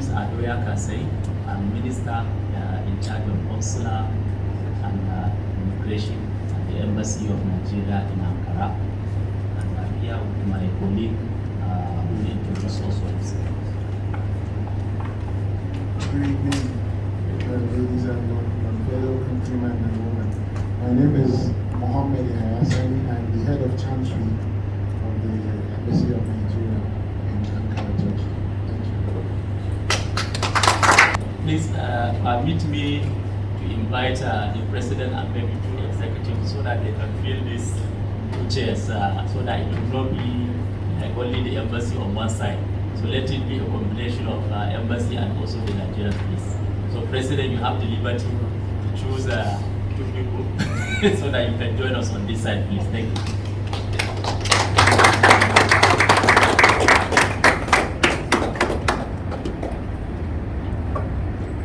is Adoya Kasei. I'm Minister in charge of Consular and Immigration at the Embassy of Nigeria in Ankara. And I'm here with my colleague who will introduce also himself. Good evening, ladies and gentlemen, fellow countrymen and women. My name is Mohammed Hassan. I'm the head of Chancery of the Embassy of Nigeria in Ankara, Turkey. Please permit me to invite the President and maybe two executives so that they can fill these two chairs so that it will not be like only the embassy on one side. So let it be a combination of embassy and also the Nigerian police. So President, you have the liberty to choose two people so that you can join us on this side, please. Thank you.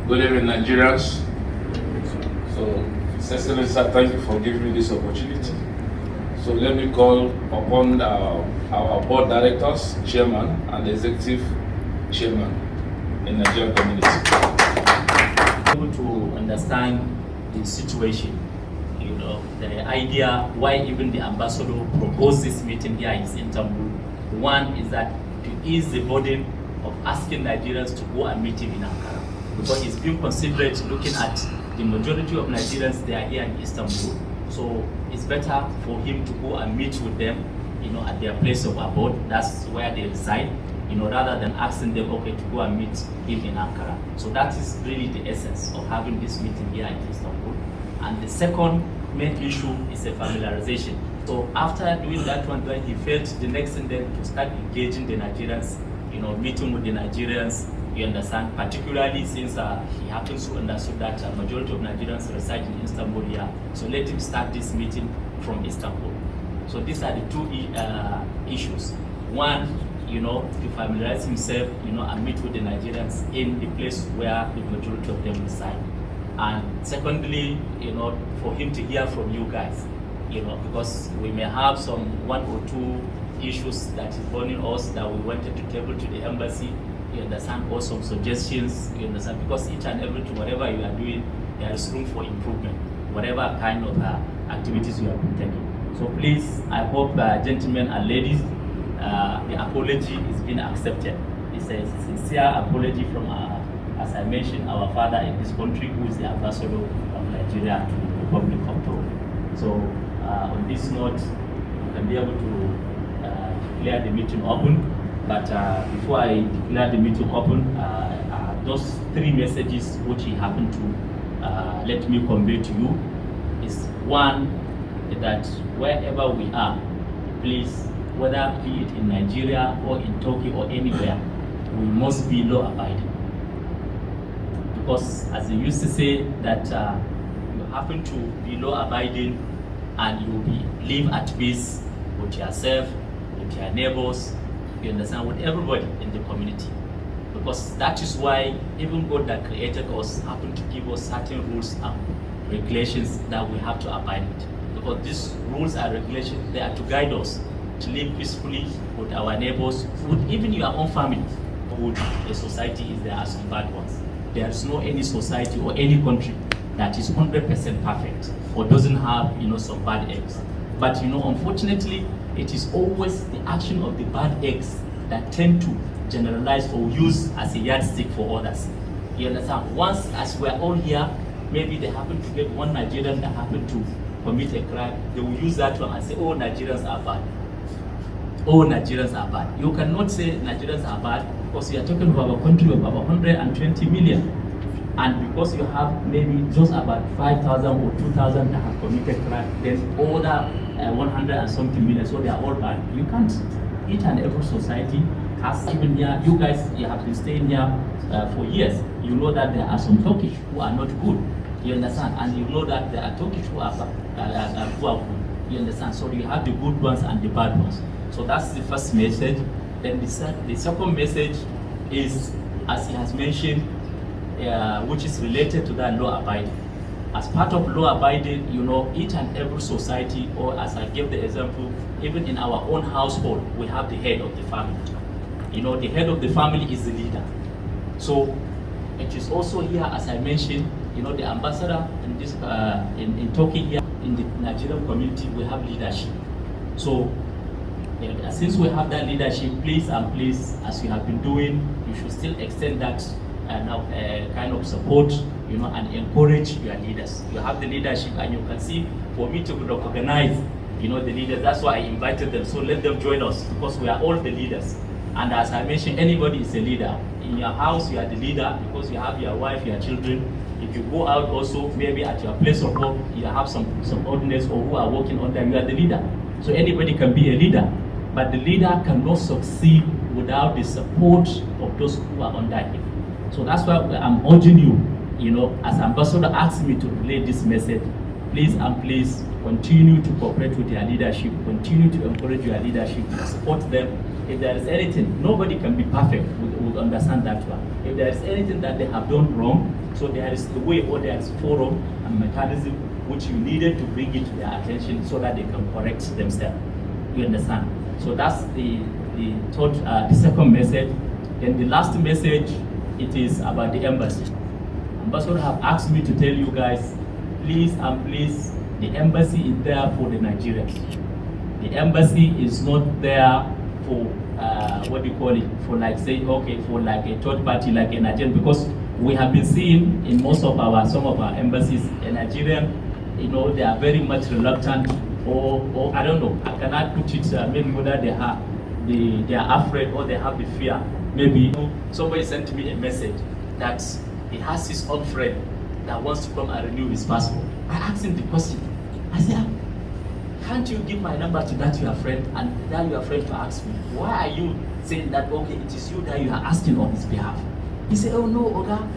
Good evening, Nigerians. So, His Excellency, thank you for giving me this opportunity. So let me call upon our board directors, chairman, and executive chairman in the Nigerian community. Able to understand the situation, the idea why even the ambassador proposed this meeting here in Istanbul. One is that to ease the burden of asking Nigerians to go and meet him in Ankara. Because it's being considered looking at the majority of Nigerians, they are here in Istanbul. So it's better for him to go and meet with them, at their place of abode. That's where they reside, rather than asking them, okay, to go and meet him in Ankara. So that is really the essence of having this meeting here in Istanbul. And the second main issue is a familiarization. So after doing that one, when he felt the next thing then to start engaging the Nigerians, meeting with the Nigerians, you understand, particularly since he happens to understand that majority of Nigerians reside in Istanbul here. So let him start this meeting from Istanbul. So these are the two issues. One, to familiarize himself, and meet with the Nigerians in the place where the majority of them reside. And secondly, for him to hear from you guys, because we may have one or two issues that is burning us that we wanted to table to the embassy. You understand, or some suggestions, you understand, because each and everything, whatever you are doing, there is room for improvement, whatever kind of activities you have been taking. So please, I hope, gentlemen and ladies, the apology is being accepted. It's a sincere apology from, as I mentioned, our father in this country, who is the ambassador of Nigeria to the Republic of Togo. So on this note, you can be able to declare the meeting open. But before I declare the meeting open, those three messages which he happened to let me convey to you is one, that wherever we are, please, whether be it in Nigeria or in Turkey or anywhere, we must be law-abiding. Because as they used to say, that you happen to be law-abiding and you will live at peace with yourself, with your neighbors, you understand, with everybody in the community. Because that is why even God that created us happened to give us certain rules and regulations that we have to abide with. Because these rules and regulations, they are to guide us to live peacefully with our neighbors, with even your own family. Good a society is, there are some bad ones. There is no any society or any country that is 100% perfect or doesn't have some bad eggs. But unfortunately, it is always the action of the bad eggs that tend to generalize or use as a yardstick for others. You understand? Once, as we're all here, maybe they happen to get one Nigerian that happened to commit a crime, they will use that one and say, oh, Nigerians are bad. Oh, Nigerians are bad. You cannot say Nigerians are bad because you are talking about a country of about 120 million. And because you have maybe just about 5,000 or 2,000 that have committed crime, then all that 100 and something million, so they are all bad. You can't. Each and every society has, even here, you guys, you have been staying here for years. You know that there are some Turkish who are not good. You understand? And you know that there are Turkish who are good. You understand? So you have the good ones and the bad ones. So that's the first message. Then the second message is, as he has mentioned, which is related to that law abiding. As part of law abiding, each and every society, or as I gave the example, even in our own household, we have the head of the family. The head of the family is the leader. So it is also here, as I mentioned, the ambassador in this in talking here in the Nigerian community, we have leadership. So since we have that leadership, please and please, as you have been doing, you should still extend that kind of support, and encourage your leaders. You have the leadership, and you can see, for me to recognize, the leaders, that's why I invited them. So let them join us, because we are all the leaders. And as I mentioned, anybody is a leader. In your house, you are the leader because you have your wife, your children. If you go out also, maybe at your place of work, you have some subordinates or who are working under you, are the leader. So anybody can be a leader, but the leader cannot succeed without the support of those who are under him. So that's why I'm urging you, as Ambassador asked me to relay this message, please and please continue to cooperate with your leadership, continue to encourage your leadership, support them. If there is anything, nobody can be perfect, we understand that one. If there is anything that they have done wrong, so there is a way or there is forum and mechanism which you needed to bring it to their attention so that they can correct themselves. You understand? So that's the second message. Then the last message, it is about the embassy. Ambassador have asked me to tell you guys, please and please, the embassy is there for the Nigerians. The embassy is not there for for like a third party like a Nigerian, because we have been seeing in some of our embassies in Nigerian, they are very much reluctant, or I don't know, I cannot put it, maybe whether they are afraid or they have the fear. Maybe somebody sent me a message that he has his own friend that wants to come and renew his passport. I asked him the question. I said, can't you give my number to that your friend, and that your friend to ask me? Why are you saying that, okay, it is you that you are asking on his behalf? He said, oh no, Oga,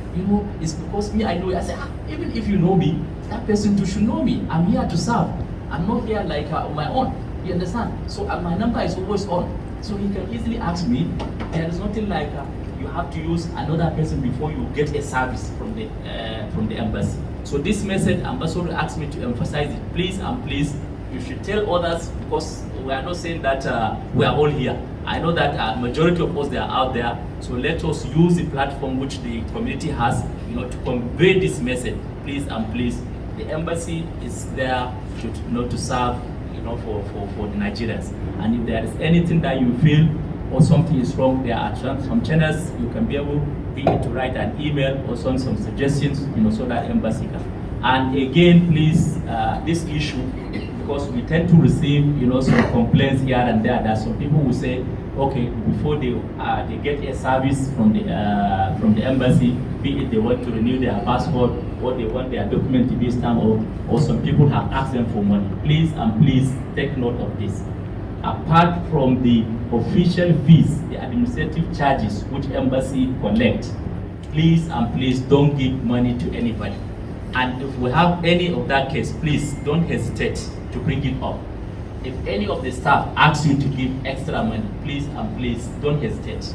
it's because me, I know you. I said, even if you know me, that person too should know me. I'm here to serve. I'm not here like on my own. You understand? So my number is always on. So he can easily ask me. There is nothing like you have to use another person before you get a service from the embassy. So this message, Ambassador asked me to emphasize it. Please and please, you should tell others, because we are not saying that we are all here. I know that majority of us, they are out there. So let us use the platform which the community has, to convey this message. Please and please, the embassy is there to serve, for the Nigerians. And if there is anything that you feel or something is wrong, there are some channels you can be able to write an email or some suggestions, so that embassy can. And again, please, this issue, because we tend to receive, some complaints here and there, that some people will say, okay, before they get a service from the embassy, be it they want to renew their passport or they want their document to be stamped, or some people have asked them for money. Please and please take note of this. Apart from the official fees, the administrative charges which embassy collect, please and please don't give money to anybody. And if we have any of that case, please don't hesitate to bring it up. If any of the staff asks you to give extra money, please and please don't hesitate.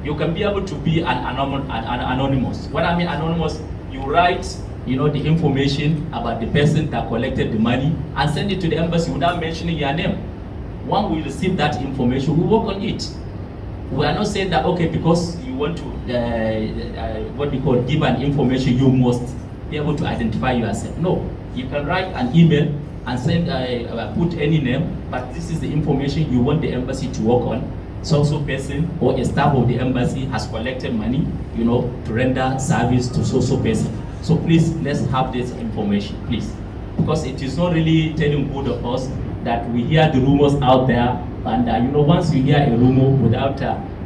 You can be able to be an anonymous. What I mean anonymous, you write, the information about the person that collected the money and send it to the embassy without mentioning your name. When we receive that information, we work on it. We are not saying that, okay, because you want to, give an information, you must be able to identify yourself. No, you can write an email and send, put any name, but this is the information you want the embassy to work on. So person or a staff of the embassy has collected money, to render service to so person. So please, let's have this information, please. Because it is not really telling good of us that we hear the rumors out there, and once you hear a rumor without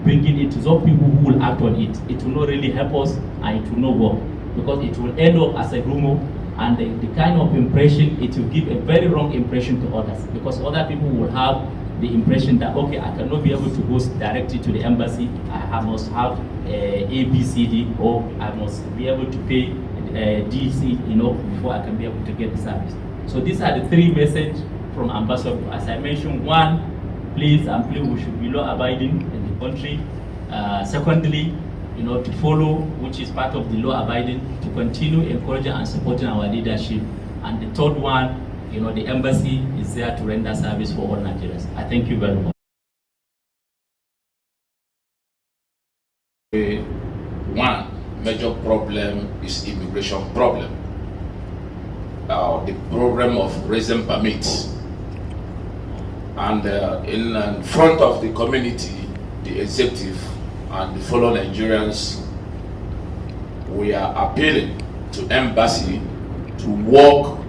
bringing it to those people who will act on it, it will not really help us and it will not work, because it will end up as a rumor, and the kind of impression, it will give a very wrong impression to others, because other people will have the impression that, okay, I cannot be able to go directly to the embassy, I must have ABCD, or I must be able to pay DC, before I can be able to get the service. So these are the three messages from Ambassador. As I mentioned, one, please and please, we should be law abiding in the country. Secondly, to follow, which is part of the law abiding, to continue encouraging and supporting our leadership. And the third one, the embassy is there to render service for all Nigerians. I thank you very much. one major problem is immigration problem. The problem of raising permits. And in front of the community, the executive and the fellow Nigerians, we are appealing to embassy to work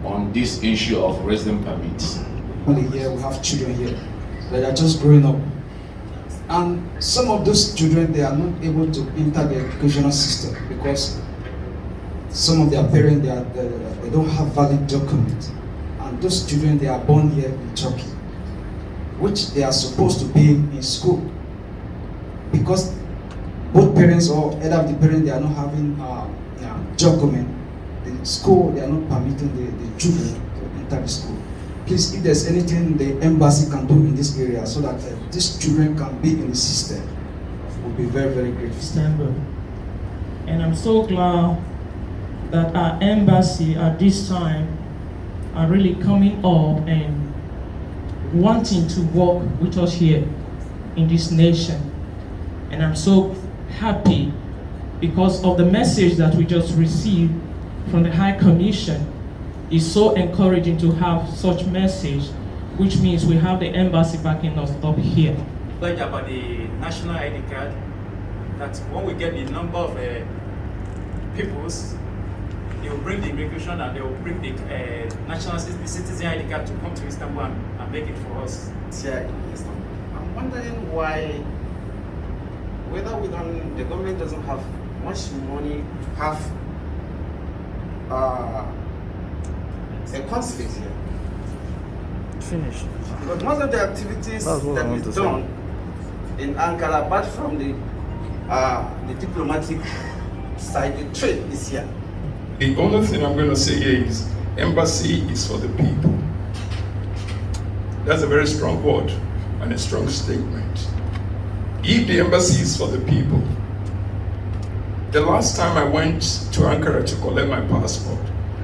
on this issue of resident permits. Only here we have children here that are just growing up, and some of those children, they are not able to enter the educational system because some of their parents, they don't have valid documents, and those children, they are born here in Turkey, which they are supposed to be in school, because both parents or either of the parents, they are not having document. The school, they are not permitting the children to enter the school. Please, if there's anything the embassy can do in this area so that these children can be in the system, we'll be very, very grateful. Stand up. And I'm so glad that our embassy at this time are really coming up and wanting to work with us here in this nation. And I'm so happy because of the message that we just received from the High Commission. Is so encouraging to have such message, which means we have the embassy backing us up here. About the national ID card, that when we get the number of peoples, they will bring the immigration and they will bring the the citizen ID card to come to Istanbul and make it for us. Yeah, I'm wondering why, whether the government doesn't have much money to have a consulate here. Finished. But most of the activities that is done in Ankara, apart from the diplomatic side, the trade is here. The only thing I'm going to say here is embassy is for the people. That's a very strong word and a strong statement. If the embassy is for the people, the last time I went to Ankara to collect my passport,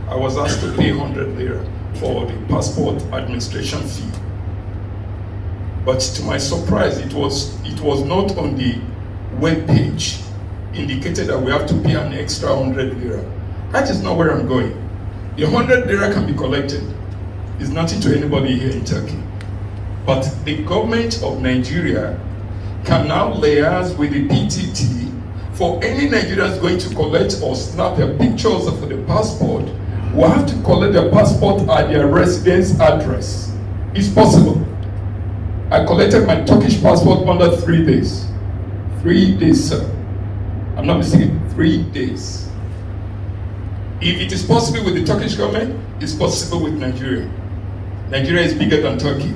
I was asked to pay 100 lira for the passport administration fee. But to my surprise, it was not on the web page indicated that we have to pay an extra 100 lira. That is not where I'm going. The 100 lira can be collected. It's nothing to anybody here in Turkey. But the government of Nigeria can now liaise with the PTT for any Nigerians going to collect or snap their pictures for the passport. We have to collect their passport at their residence address. It's possible. I collected my Turkish passport under 3 days. 3 days, sir. I'm not mistaken, 3 days. If it is possible with the Turkish government, it's possible with Nigeria. Nigeria is bigger than Turkey.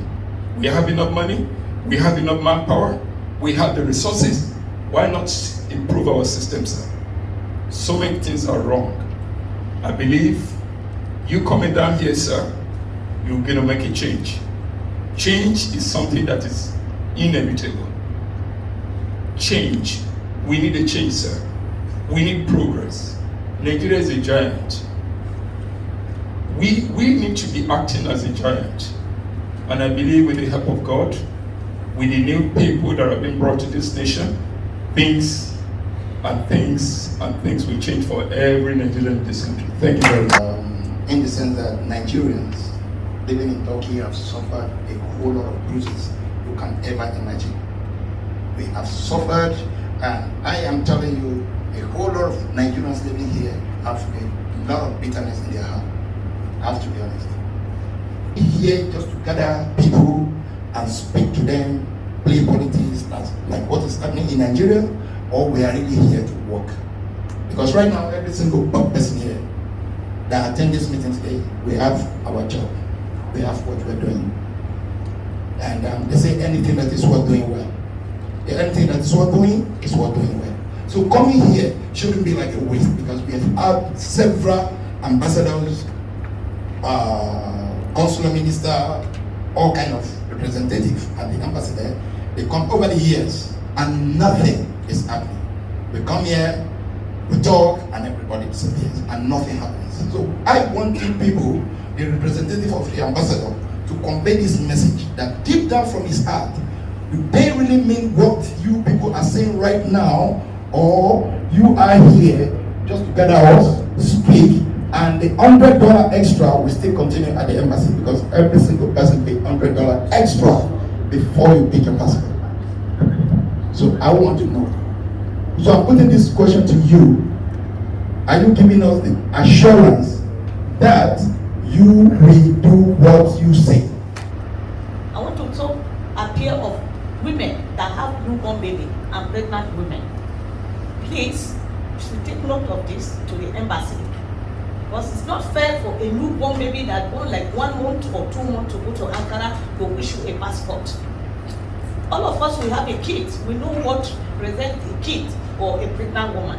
We have enough money, we have enough manpower, we have the resources. Why not improve our system, sir? So many things are wrong. I believe you coming down here, sir, you're going to make a change. Change is something that is inevitable. Change. We need a change, sir. We need progress. Nigeria is a giant. We need to be acting as a giant. And I believe with the help of God, with the new people that have been brought to this nation, things will change for every Nigerian in this country. Thank you very much. In the sense that Nigerians living in Turkey have suffered a whole lot of bruises you can ever imagine. We have suffered, and I am telling you, a whole lot of Nigerians living here have a lot of bitterness in their heart. I have to be honest. Here just to gather people and speak to them, play politics, like what is happening in Nigeria, or we are really here to work. Because right now, every single person here that attend this meeting today, we have our job. We have what we're doing. And they say anything that is worth doing well. Anything that is worth doing is worth doing well. So coming here shouldn't be like a waste, because we have had several ambassadors, consular minister, all kind of representatives at the embassy there. They come over the years and nothing is happening. We come here, we talk, and everybody disappears and nothing happens. So I want you people, the representative of the ambassador, to convey this message that deep down from his heart, they really mean what you people are saying right now or you are here just to gather us, speak, and the $100 extra will still continue at the embassy, because every single person pay $100 extra before you pick your passport. So I want to know. So I'm putting this question to you. Are you giving us the assurance that you will do what you say? I want to talk a pair of women that have newborn baby and pregnant women. Please, you should take note of this to the embassy. Because it's not fair for a newborn baby that born like 1 month or 2 months to go to Ankara to issue a passport. All of us, we have a kid. We know what represents a kid or a pregnant woman.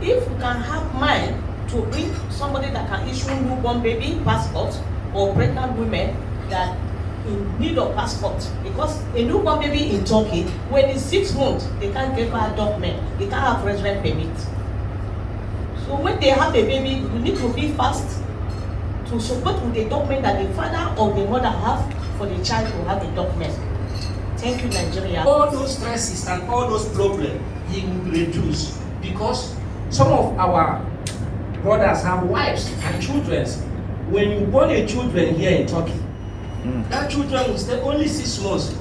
If we can have mind to bring somebody that can issue newborn baby passport or pregnant women that in need of passport, because a newborn baby in Turkey, when it's 6 months, they can't give her a document, they can't have resident permit. So when they have a baby, you need to be fast to support with the document that the father or the mother have for the child to have a document. Thank you, Nigeria. All those stresses and all those problems, he will reduce, because some of our brothers have wives and children. When you born a children here in Turkey, that children will stay only 6 months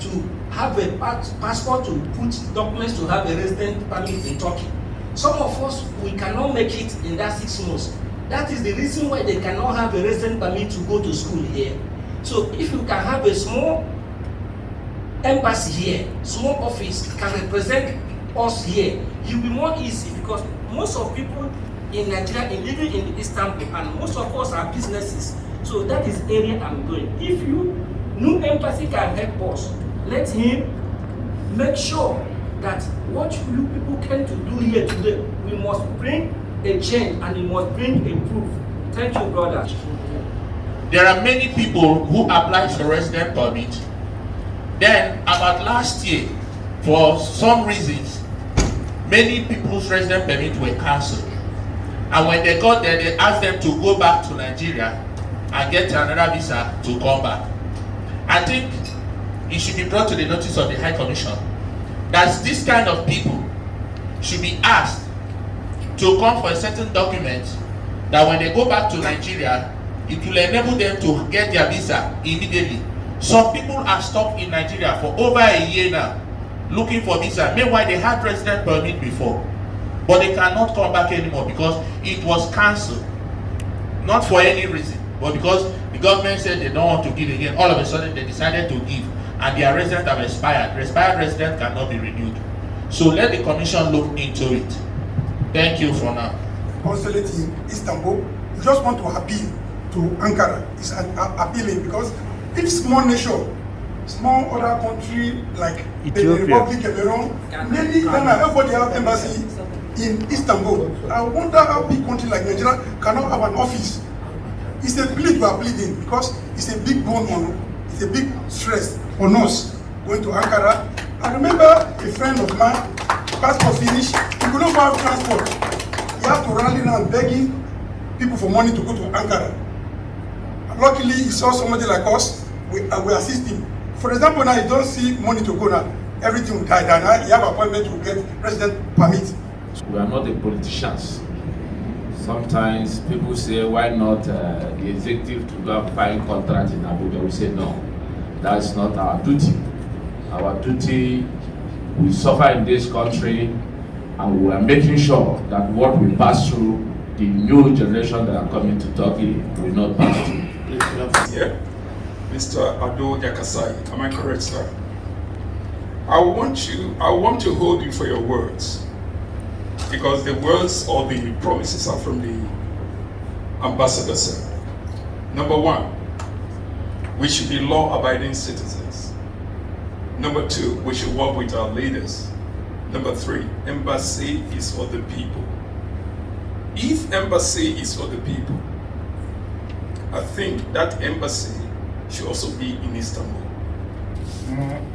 to have a passport, to put documents to have a resident permit in Turkey. Some of us, we cannot make it in that 6 months. That is the reason why they cannot have a resident permit to go to school here. So if you can have a small embassy here, small office can represent us here, it will be more easy, because most of people in Nigeria are living in Istanbul, and most of us are businesses. So that is area I'm going. If you, new embassy can help us, let him make sure that what you people came to do here today, we must bring a change and we must bring a proof. Thank you, brother. There are many people who applied for resident permit. Then about last year, for some reasons, many people's resident permit were cancelled. And when they got there, they asked them to go back to Nigeria and get another visa to come back. I think it should be brought to the notice of the High Commission that this kind of people should be asked to come for a certain document that when they go back to Nigeria, it will enable them to get their visa immediately. Some people are stuck in Nigeria for over a year now looking for visa. Meanwhile, they had resident permit before, but they cannot come back anymore because it was cancelled. Not for any reason, but because the government said they don't want to give again. All of a sudden, they decided to give, and their residents have expired. Expired residents cannot be renewed. So let the commission look into it. Thank you for now. Consulate in Istanbul, you just want to appeal to Ankara. It's appealing because if small nation, small other country like the Republic of Iran, maybe Ghana, everybody have embassy in Istanbul. I wonder how big country like Nigeria cannot have an office. It's a plea we are pleading because it's a big bone on, it's a big stress on us going to Ankara. I remember a friend of mine, passport finished, he could not have transport. He had to rally around begging people for money to go to Ankara. And luckily, he saw somebody like us, we assist him. For example, now he don't see money to go now. Everything will die down. Now he have appointment to get resident permit. We are not the politicians. Sometimes people say, why not the executive to go and find contract in Abuja? We say no, that's not our duty. Our duty, we suffer in this country, and we are making sure that what we pass through, the new generation that are coming to Turkey will not pass through. Yeah. Mr. Ado Yakasai, am I correct, sir? I want to hold you for your words, because the words or the promises are from the ambassador, sir. Number one, we should be law-abiding citizens. Number two, we should work with our leaders. Number three, embassy is for the people. If embassy is for the people, I think that embassy should also be in Istanbul.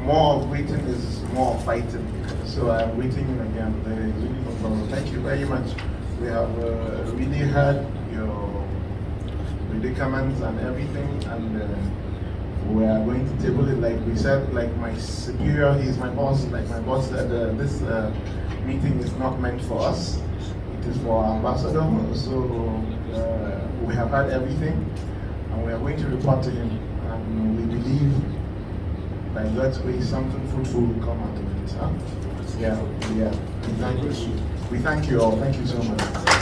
More of waiting is more of fighting. So I'm waiting again. There is really no problem. Thank you very much. We have really heard your predicaments and everything, and we are going to table it like we said. Like my superior, he is my boss. Like my boss said, this meeting is not meant for us. It is for our ambassador. So we have had everything, and we are going to report to him. And we believe, by God's grace, something fruitful will come out of it. Huh? Yeah. We thank you all. Thank you so much.